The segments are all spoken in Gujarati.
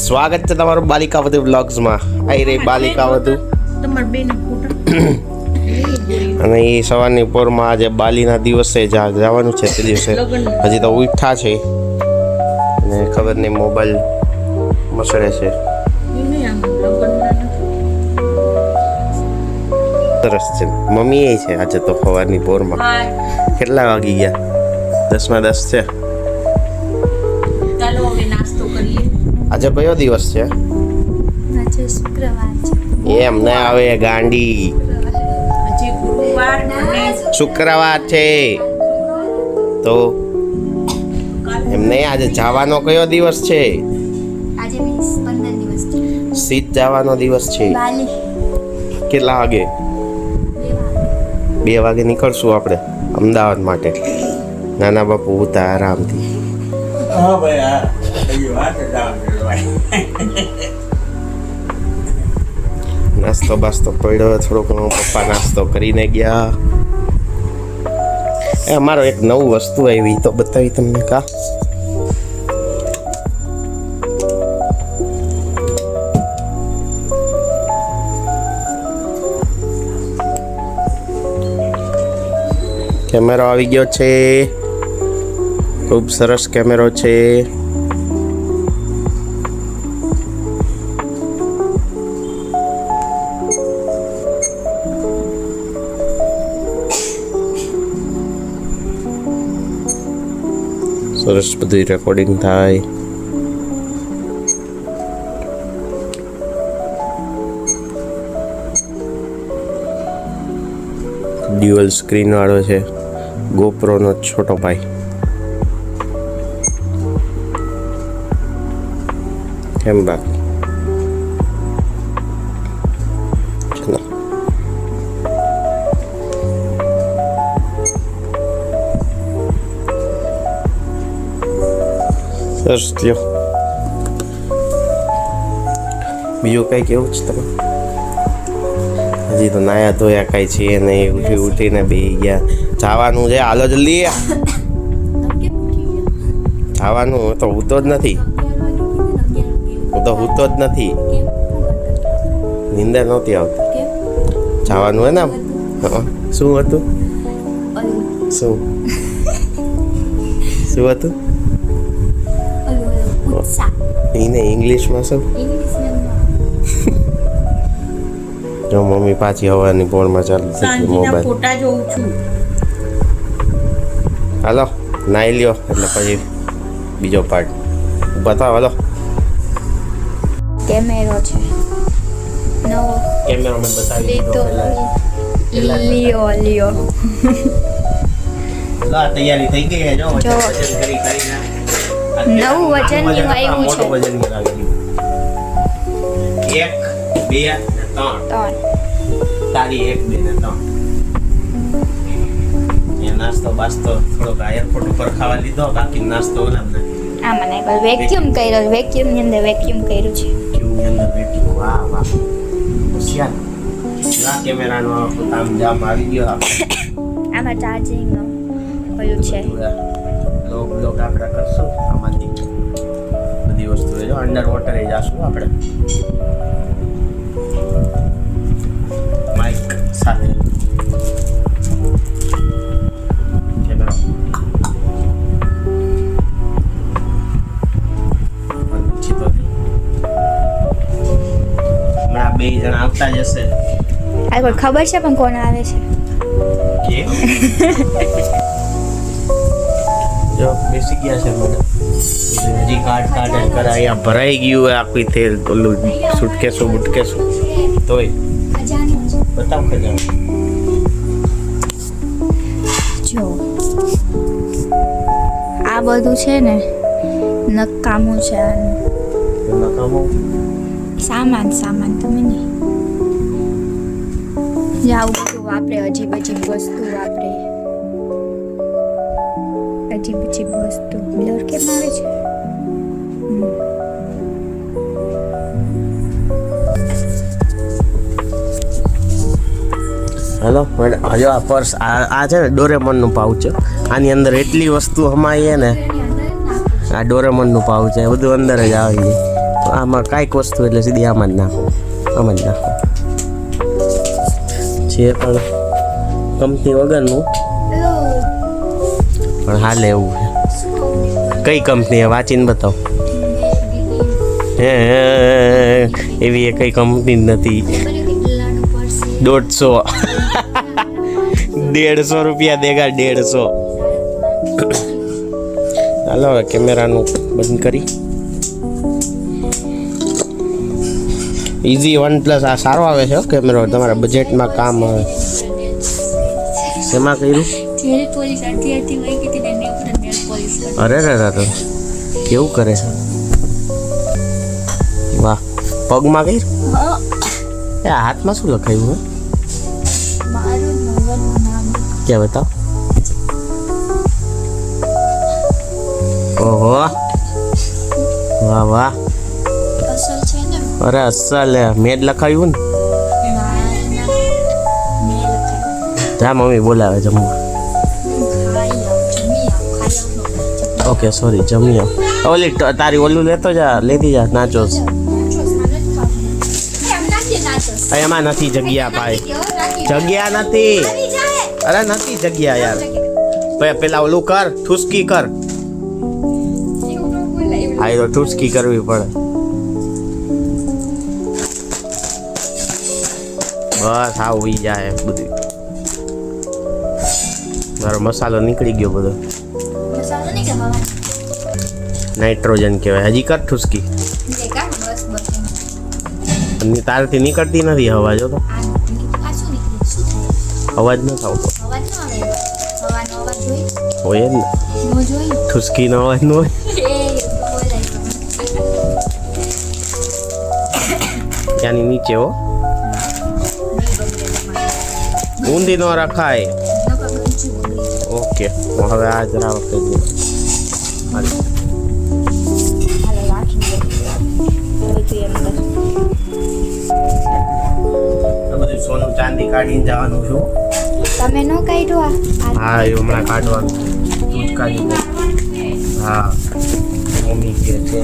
સ્વાગત છે તમારું બાલિકા વધુ વ્લોગ્સમાં. આવી રહી બાલિકા વધુ અને એ સવારની પોરમાં આજે બાલીના દિવસે જવાનું છે. તે દિવસે હજી તો ઉઠા છે અને ખબર નહીં મોબાઈલ મસળે છે. સરસ છે. મમ્મી એ છે આજે તો સવારની પોરમાં. કેટલા વાગી ગયા? 10:10 છે. આજે કયો દિવસ છે? આજે શુક્રવાર છે. એમ ના આવે ગાંડી. શુક્રવાર છે તો એમ નહીં. આજે જવાનો કયો દિવસ છે? આજે 15 દિવસ છે. સીટ જવાનો દિવસ છે. બાલી કેટલા વાગે? 2 વાગે નીકળશું આપણે અમદાવાદ માટે. નાના બાપુ ઉતા આરામથી. નાસ્તો બાસ્તો પડ્યો થોડો ઘણો. પપ્પા નાસ્તો કરીને ગયા. એ અમારો એક નવું વસ્તુ આવી તો બતાવી તમને. કા કેમેરો આવી ગયો છે. ખૂબ સરસ કેમેરો છે. સરસ બધી રેકોર્ડિંગ થાય. ડ્યુઅલ સ્ક્રીન વાળો છે. ગોપ્રો નો છોટો ભાઈ. કેમ બાકી? ચલો સરસ લ્યો. બીજું કઈ કેવું છે તમે? હજી તો નાયા ધોયા કઈ છે નહીં. ઉઠીને બેસી ગયા. જવાનું છે. હાલો જલ્દી જવાનું. તો હૂતો જ નથી. હું તો હૂતો જ નથી. નીંદર નહોતી આવતી. જવાનું હે ને. શું હતું? શું શું હતું? એને ઇંગ્લિશમાં શું? જો મમ્મી પાછી હવાની પોળમાં ચાલુ થઈ મોબાઈલ. ફોટા જોઉં છું. હાલો નાઈ લ્યો એટલે પછી બીજો પાર્ટ બતાવો. હાલો કેમેરો છે નવો. કેમેરો મને બતાવી લીધો. લિયો લા તૈયારી થઈ ગઈ છે. જો જો. વજન કરી કરીને નવું વજન નું આવ્યું છે. મોટું વજન આવી ગયું. 1 2 3 તારી 1 2 ને 3 એ નાસ્તો બાસ્તો થોડોક એરપોર્ટ ઉપર ખાવા લીધો. બાકી નાસ્તો ઓલા ને આમાં નહીં પણ વેક્યુમ કર્યો. વેક્યુમ ની અંદર વેક્યુમ કર્યું છે. ક્યુની અંદર બેઠી. વાહ વાહ હોશિયાર. લા કેમેરાનો તામ જામ આવી ગયો. આમાં ચાર્જિંગ ઓલું છે. લોગ આપણે કરશું આમાંથી બધી વસ્તુ. જો અંડર વોટર એ જાશું આપણે માઇક સાથે. કેમેરો હમણાં 2 જણા આવતા જશે. આ કોઈ ખબર છે પણ કોણ આવે છે? જો બેસી ગયા છે મેડમ. હજી કાર્ડ કરાય. અહીંયા ભરાઈ ગયું હોય આખી તેલ ઓલું સુટકેસો બુટકેસો. તોય બતાવ ખજાનો. જો આ બધું છે ને નકામું છે. આનું નકામો સામાન તમે નહીં. જે આવું બધું વાપરે. અજીબ વસ્તુ વાપરે. અજીબ વસ્તુ. બ્લર કેમ આવે છે? હેલો હજો આ પર્સ આ છે ને ડોરેમોનનું પાઉચ છે. આની અંદર એટલી વસ્તુ હમાઈ ને. આ ડોરેમોનનું પાઉચ છે. બધું અંદર જ આવી જાય. આમાં કાંઈક વસ્તુ એટલે સીધી આમાં જ નાખો, આમાં જ નાખો. જે પણ કંપની વગરનું પણ હાલે એવું છે. કઈ કંપની વાંચીને બતાવો. હે એવી એ કઈ કંપની નથી. 150 ₹150 દેગા 150. ચાલો હવે કેમેરાનું બંધ કરી. ઇઝી OnePlus આ સારો આવે છે કેમેરો, તમારા બજેટમાં કામ આવે. શેમાં કર્યું? અરે રે કેવું કરે છે, વાહ. પગમાં કર્યું? એ હાથમાં શું લખાયું? ક્યાં બતાવ. ઓહો વાહ વાહ, અરે અસલ મેં જ લખાયું ને. જા મમ્મી બોલાવે જમવા. ઓકે સોરી, જમી આવ. ઓલી તારી ઓલું લેતો જા, લેતી જા નાચોસ. એમાં નથી જગ્યા ભાઈ, જગ્યા નથી. અરે નથી જગ્યા યાર. પેલા ઓલું કર, ઠુસકી કર. હા તો ઠુસકી કરવી પડે. બસ આવી જાય બધું. મારો મસાલો નીકળી ગયો બધો. નાઇટ્રોજન કહેવાય. હજી કર ઠુસકી. તારથી નીકળતી નથી હવા. જો તો અવાજ ન આવતો હોય જ ને. ઠુસકીનો અવાજ ન હોય. ત્યાંની નીચે હો, ઊંધી ન રખાય. ઓકે હવે આ જરા વખતે સોનું ચાંદી કાઢીને જવાનું છું. તમે નો કાઢ્યું? હા એ હમણાં કાઢવાનું. તું જ કાઢી દે. હા મમ્મી કે છે.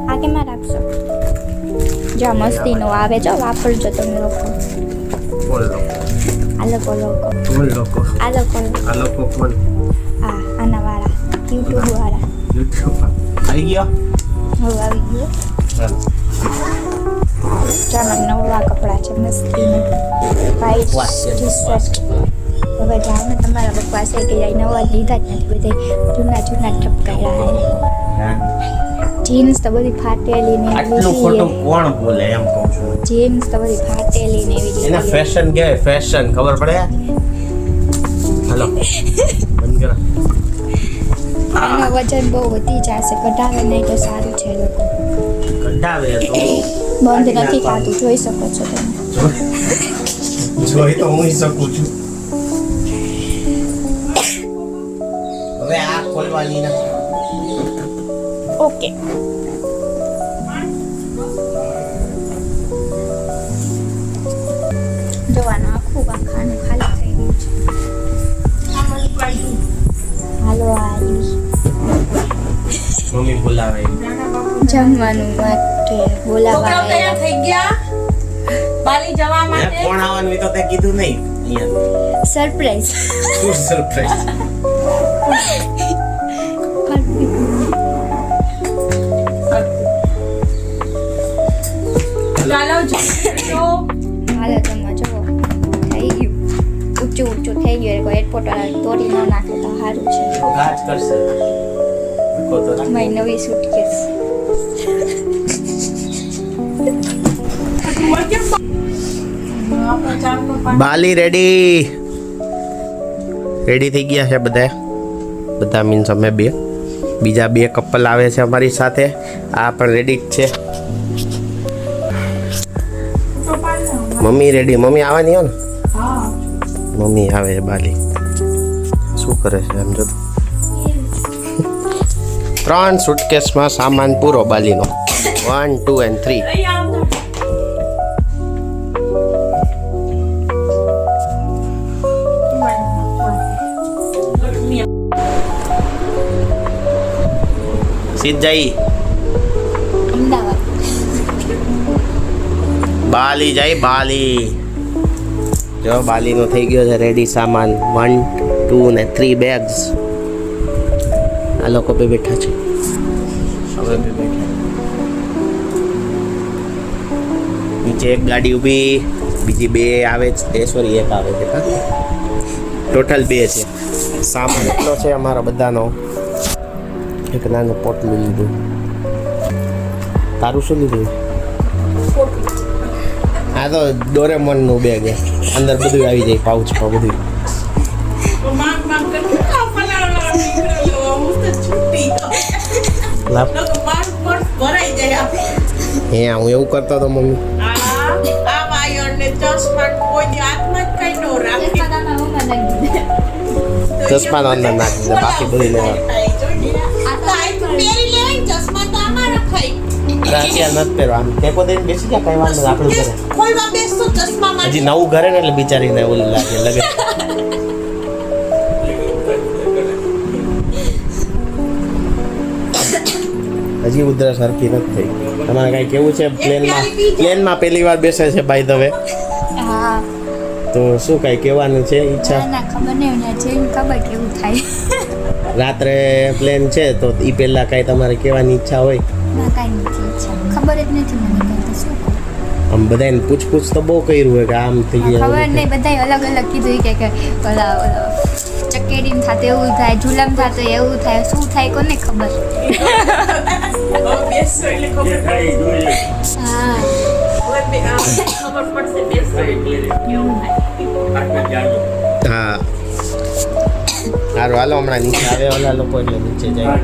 આ કેમાં રાખશો? જો મસ્તીનો આવે, જો વાપરજો તમે લોકો. કોણ લોકો? આ લોકો. કોણ લોકો? આ લોકો. આ લોકો કોણ? આ આના વાળા, યુટ્યુબ વાળા. યુટ્યુબ આવી ગયો. હવે આવી ગયો. ચાલો ચાલો નવા કપડાં છે મસ્તીના. White T-shirt. હવે જાઓ ને તમારા પપ્પા છે કે જાય નવા લીધા જ નથી, બધા જૂના ઠપકાયા. જીન્સ તો બધી ફાટેલી ને આટલું ખોટું કોણ બોલે એમ કહું છું. જીન્સ તો બધી ફાટેલી ને એવી એને ફેશન કહેવાય, ફેશન ખબર પડે? હાલો બંધ કર. એનું વજન બહુ વધી જશે, કઢાવે નહીં તો સારું છે. લોકો કઢાવે તો બંધ નથી ખાતું, જોઈ શકો છો તમે. જોઈ તો હું શકું છું. હવે આ ખોલવાની નથી. ઓકે જોવાનું આખું ખાનું ખાલી થઈ ગયું છે. હાલો આવી મમ્મી બોલાવે જમવાનું માટે બોલાવા તૈયાર થઈ ગયા બાલી જવા માટે. કોણ આવવાનું એ તો તે કીધું નહીં. અહીંયા સરપ્રાઈઝ. શું સરપ્રાઈઝ? ચાલો હાલો તમે જુઓ થઈ ગયું, ઊંચું થઈ ગયું. કોઈ એરપોર્ટ વાળા તોડી ન નાખે તો સારું છે. ગાજ કરશે. કો તો રાખ. મારી નવી સુટકેસ. બાલી રેડી થઈ ગયા છે બધા મીન્સ અમે બે. બીજા 2 કપલ આવે છે અમારી સાથે. આ પણ રેડી જ છે. Mummy ready. મમ્મી આવવાની હો ને? મમ્મી આવે છે. બાલી શું કરે છે એમ જો. 3 સુટકેસમાં સામાન પૂરો બાલીનો. 1 2 and 3. સીધ જઈ અમદાવાદ. બાલી જાય બાલી. જો બાલીનો થઈ ગયો છે રેડી સામાન 1 2 ને 3 બેગ્સ. આ લોકો બે બેઠા છે. હવે બે બેઠા. નીચે એક ગાડી ઊભી, બીજી બે આવે છે, સોરી એક આવે છે. ટોટલ બે છે. સામાન એટલો છે અમારા બધાનો. એક નાનું પોટલું લીધું. તારું શું લીધું? આ તો ડોરેમોન નું બેગ છે. અંદર બધું આવી જાય, પાઉચ માં બધું. માંગ કરતું ફલાણા નીકળ્યો હું તો છૂટી લાપ લોકો મારું પર્સ ભરાઈ જાય હે હું એવું કરતો હતો મમ્મી. આ વાયર ને ચશ્મા કોઈ હાથમાં જ કઈ નો રાખે ચશ્મા તો મારા મમ્મા લઈ દીધા. ચશ્માનો અંદર નાખી દીધા, બાકી બધું લેવા. ચશ્મા તો આમાં રખાય અત્યારે નથી પહેરવા. આમ ટેકો દઈને બેસી ગયા, કઈ વાંધો નહીં, આપણે ઘરે. ખોલવા બેસતો ચશ્મામાં હજી નવું ઘરે ને એટલે બિચારીને ઓલું લાગે લગે. હજી ઉધરસ સરખી નથી થઈ. તમારે કઈ કેવું છે પ્લેનમાં પહેલી વાર બેસે છે બાય ધ વે, હા. તો શું કઈ કહેવાનું છે ઈચ્છા? ના ખબર નહીં ને જઈને ખબર કેવું થાય. રાત્રે પ્લેન છે તો એ પહેલા કઈ તમારે કહેવાની ઈચ્છા હોય? ના કાંઈ નથી ઈચ્છા, ખબર જ નથી મને કાંઈ તો શું કરું. આમ બધાને પૂછપૂછ તો બહુ કર્યું હોય કે આમ થઈ ખબર ગયા. નહીં, બધાય અલગ અલગ કીધું કે ઓલા ચકેડીમ થાતે એવું થાય, ઝુલામ થાતે એવું થાય, શું થાય કોને ખબર. બેસતો એટલે ખબર હા. ખબર પડશે બેસતો એટલે કેવું થાય હા સારું હાલો, હમણાં નીચે આવે ઓલા લોકો એટલે નીચે જાય.